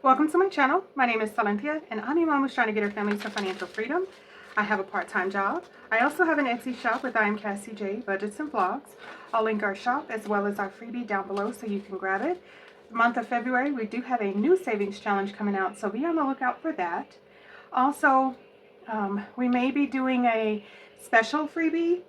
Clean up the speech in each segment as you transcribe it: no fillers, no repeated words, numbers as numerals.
Welcome to my channel. My name is Silinthia and I'm a mom who's trying to get her family to financial freedom. I have a part-time job. I also have an Etsy shop with SNCBUDGETS, Budgets and Vlogs. I'll link our shop as well as our freebie down below so you can grab it. The month of February, we do have a new savings challenge coming out, so be on the lookout for that. Also, we may be doing a special freebie.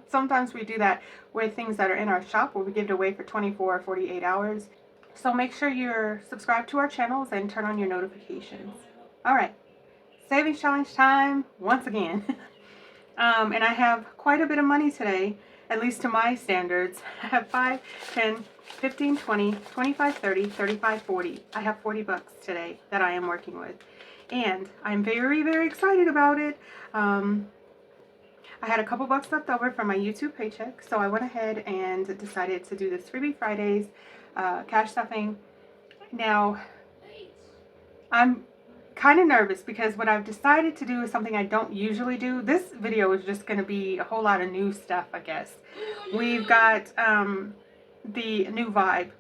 Sometimes we do that with things that are in our shop where we give it away for 24 or 48 hours. So make sure you're subscribed to our channels and turn on your notifications. All right, savings challenge time once again. And I have quite a bit of money today, at least to my standards. I have 5, 10, 15, 20, 25, 30, 35, 40. I have 40 bucks today that I am working with. And I'm very, very excited about it. I had a couple bucks left over from my YouTube paycheck, so I went ahead and decided to do this Freebie Fridays cash stuffing. Now, I'm kind of nervous because what I've decided to do is something I don't usually do. This video is just going to be a whole lot of new stuff, I guess. We've got the new vibe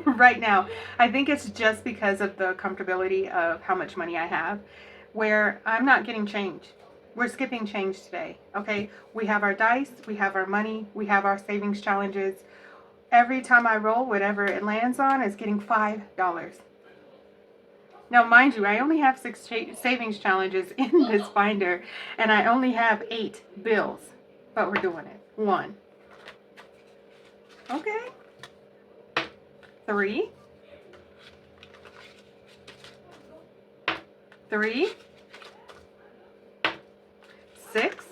right now. I think it's just because of the comfortability of how much money I have, where I'm not getting change. We're skipping change today, okay? We have our dice, we have our money, we have our savings challenges. Every time I roll, whatever it lands on is getting $5. Now, mind you, I only have 6 savings challenges in this binder, and I only have 8 bills, but we're doing it. 1. Okay. 3. 3. 6.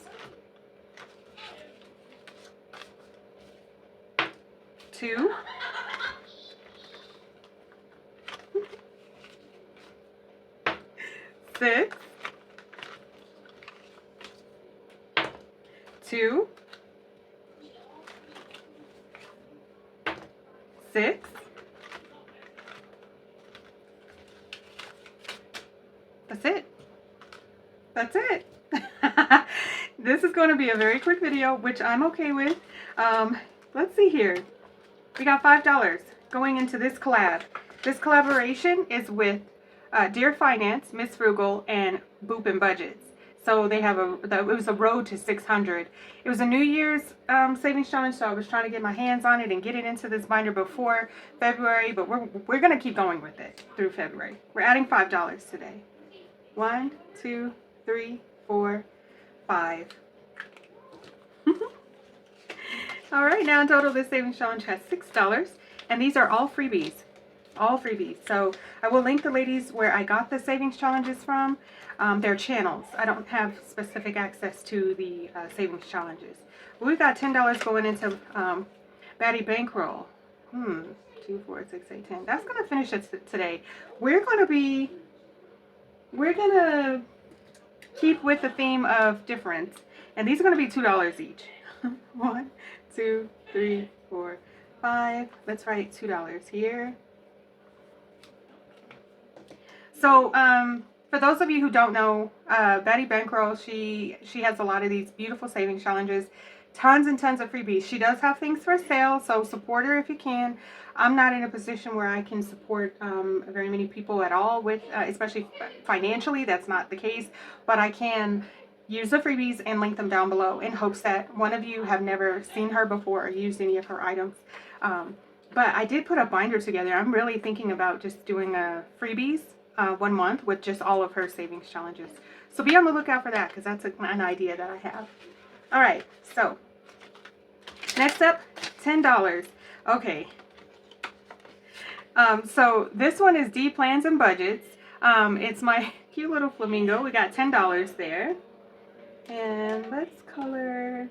2. 6. 2. 6. That's it. That's it. This is going to be a very quick video, which I'm okay with. Let's see here. We got $5 going into this collab. This collaboration is with Dear Finance, Miss Frugal, and Boop and Budgets. So they have it was a road to 600. It was a New Year's savings challenge, so I was trying to get my hands on it and get it into this binder before February, but we're gonna keep going with it through February. We're adding $5 today. 1, 2, 3, 4, 5. All right, now in total, this savings challenge has $6, and these are all freebies. All freebies. So I will link the ladies where I got the savings challenges from, their channels. I don't have specific access to the savings challenges. But we've got $10 going into Batty Bankroll. 2, 4, 6, 8, 10. That's going to finish it today. We're going to keep with the theme of difference, and these are going to be $2 each. 1, 2, 3, 4, 5. Let's write $2 here. So, for those of you who don't know, Batty Bankroll, she has a lot of these beautiful savings challenges, tons and tons of freebies. She does have things for sale, so support her if you can. I'm not in a position where I can support very many people at all with, especially financially, that's not the case, but I can use the freebies and link them down below in hopes that one of you have never seen her before or used any of her items. But I did put a binder together. I'm really thinking about just doing a freebies 1 month with just all of her savings challenges. So be on the lookout for that because that's an idea that I have. All right, so next up, $10. Okay. So this one is D Plans and Budgets. It's my cute little flamingo. We got $10 there. And let's color,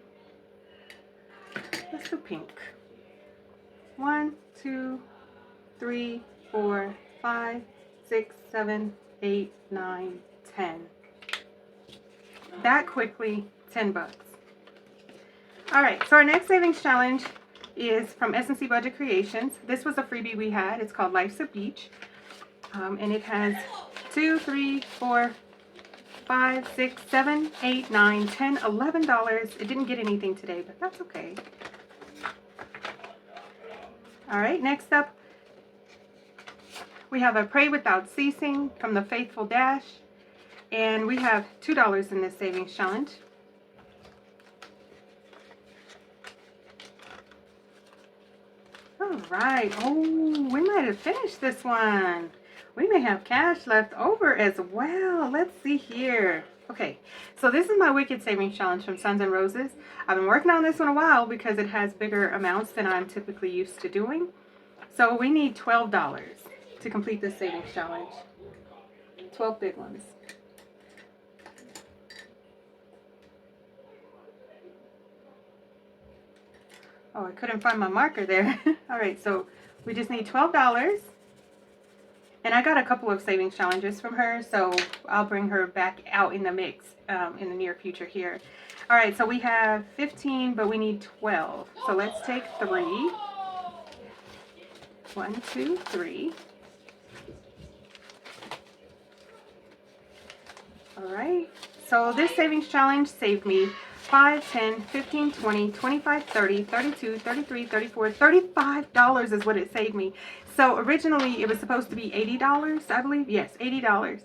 let's do pink. 1, 2, 3, 4, 5, 6, 7, 8, 9, 10. That quickly, 10 bucks. All right, so our next savings challenge is from SNCBUDGETCREATIONS. This was a freebie we had. It's called Life's a Beach. And it has 2, 3, 4, 5, 6, 7, 8, 9, 10, $11. It didn't get anything today, but that's okay. All right, next up, We have a Pray Without Ceasing from the Faithful Dash. And we have $2 in this savings challenge. All right. Oh, we might have finished this one. We may have cash left over as well. Let's see here. Okay, so this is my Wicked Savings Challenge from Suns and Roses. I've been working on this one a while because it has bigger amounts than I'm typically used to doing. So we need $12 to complete this savings challenge. 12 big ones. Oh, I couldn't find my marker there. All right, so we just need $12. And I got a couple of savings challenges from her, so I'll bring her back out in the mix in the near future here. All right, so we have 15, but we need 12. So let's take 3. 1, 2, 3. All right, so this savings challenge saved me 5, 10, 15, 20, 25, 30, 32, 33, 34, $35 is what it saved me. So originally it was supposed to be $80, I believe. Yes, $80.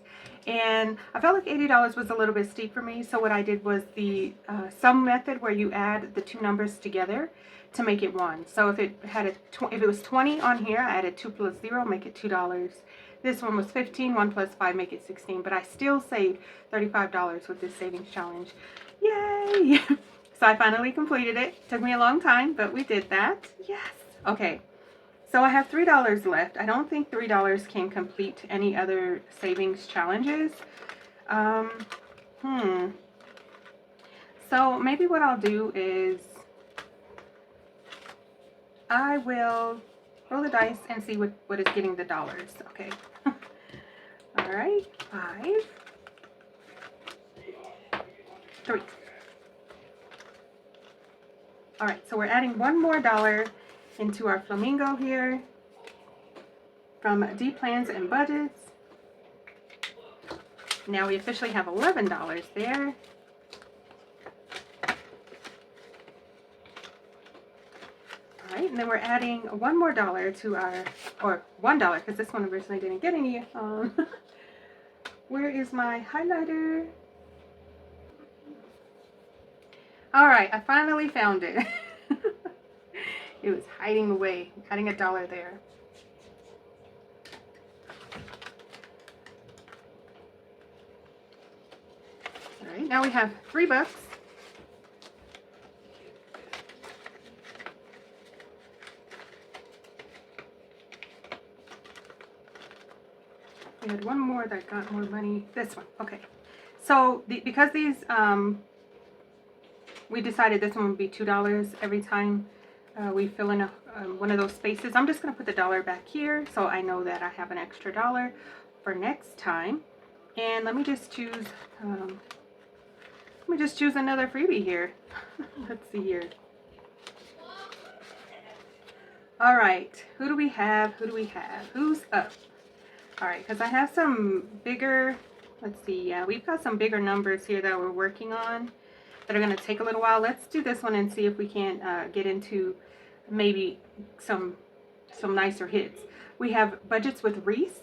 And I felt like $80 was a little bit steep for me. So what I did was the sum method, where you add the two numbers together to make it one. So if it had if it was 20 on here, I added 2 plus 0, make it $2. This one was 15, 1 plus 5, make it 16. But I still saved $35 with this savings challenge. Yay! So I finally completed it. Took me a long time, but we did that. Yes! Okay. So I have $3 left. I don't think $3 can complete any other savings challenges. So maybe what I'll do is I will roll the dice and see what is getting the dollars. Okay. All right. 5, 3. All right. So we're adding one more dollar into our flamingo here from D Plans and Budgets. Now we officially have $11 there. All right, and then we're adding one more dollar to our, or $1, because this one originally didn't get any. Where is my highlighter? All right, I finally found it. It was hiding away, adding $1 there. All right, now we have $3. We had one more that got more money. This one, okay. So because these, we decided this one would be $2 every time we fill in one of those spaces. I'm just going to put the dollar back here so I know that I have an extra $1 for next time. And let me just choose another freebie here. Let's see here. All right, who do we have? Who's up? All right, because I have some bigger, let's see, yeah, we've got some bigger numbers here that we're working on that are going to take a little while. Let's do this one and see if we can't get into maybe some nicer hits. We have Budgets with Reese,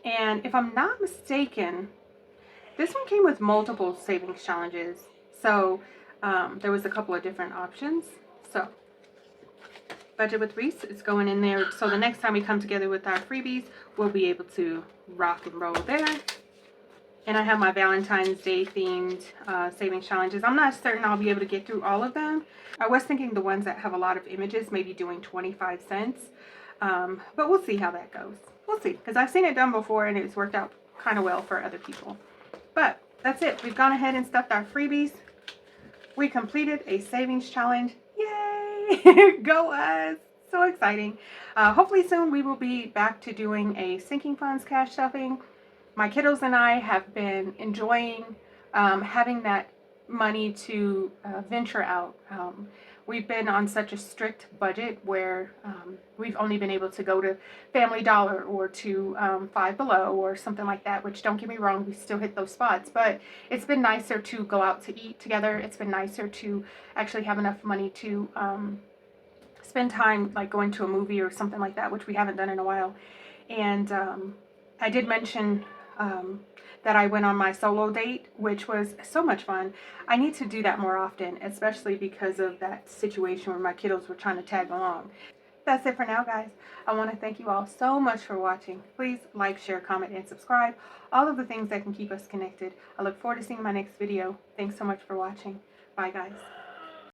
and if I'm not mistaken, this one came with multiple savings challenges. So there was a couple of different options. So Budget with Reese is going in there. So the next time we come together with our freebies, we'll be able to rock and roll there. And I have my Valentine's Day themed savings challenges. I'm not certain I'll be able to get through all of them. I was thinking the ones that have a lot of images, maybe doing 25 cents. But we'll see how that goes. We'll see, because I've seen it done before and it's worked out kind of well for other people. But that's it. We've gone ahead and stuffed our freebies. We completed a savings challenge. Yay! Go us! So exciting. Hopefully soon we will be back to doing a sinking funds cash stuffing. My kiddos and I have been enjoying having that money to venture out. We've been on such a strict budget where we've only been able to go to Family Dollar or to Five Below or something like that, which, don't get me wrong, we still hit those spots. But it's been nicer to go out to eat together. It's been nicer to actually have enough money to spend time like going to a movie or something like that, which we haven't done in a while. And I did mention that I went on my solo date, which was so much fun. I need to do that more often, especially because of that situation where my kiddos were trying to tag along. That's it for now, guys. I want to thank you all so much for watching. Please like, share, comment, and subscribe. All of the things that can keep us connected. I look forward to seeing my next video. Thanks so much for watching. Bye, guys.